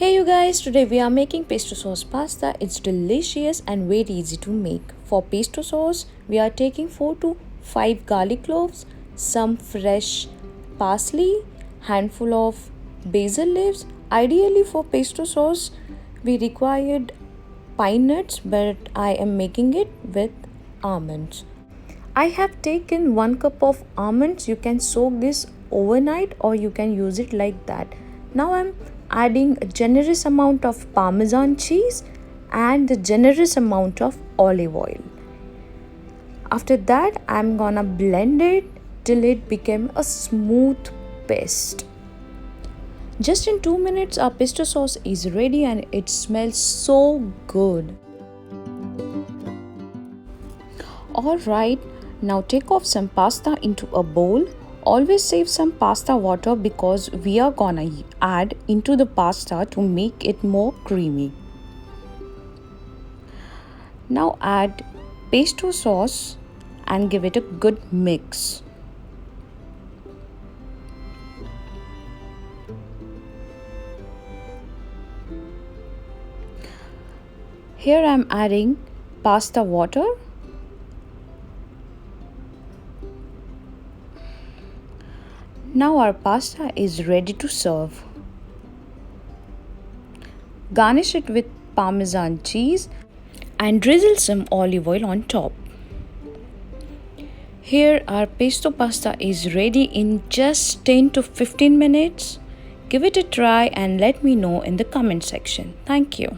Hey you guys, today we are making pesto sauce pasta. It's delicious and very easy to make. For pesto sauce, we are taking 4 to 5 garlic cloves, some fresh parsley, handful of basil leaves. Ideally for pesto sauce, we required pine nuts, but I am making it with almonds. I have taken 1 cup of almonds. You can soak this overnight or you can use it like that. Now I'm adding a generous amount of parmesan cheese and a generous amount of olive oil. After that, I'm gonna blend it till it became a smooth paste. Just in 2 minutes, our pesto sauce is ready and it smells so good. Alright, now take off some pasta into a bowl. Always save some pasta water because we are gonna add into the pasta to make it more creamy. Now add pesto sauce and give it a good mix. Here I am adding pasta water. Now our pasta is ready to serve. Garnish it with parmesan cheese and drizzle some olive oil on top. Here our pesto pasta is ready in just 10 to 15 minutes. Give it a try and let me know in the comment section. Thank you.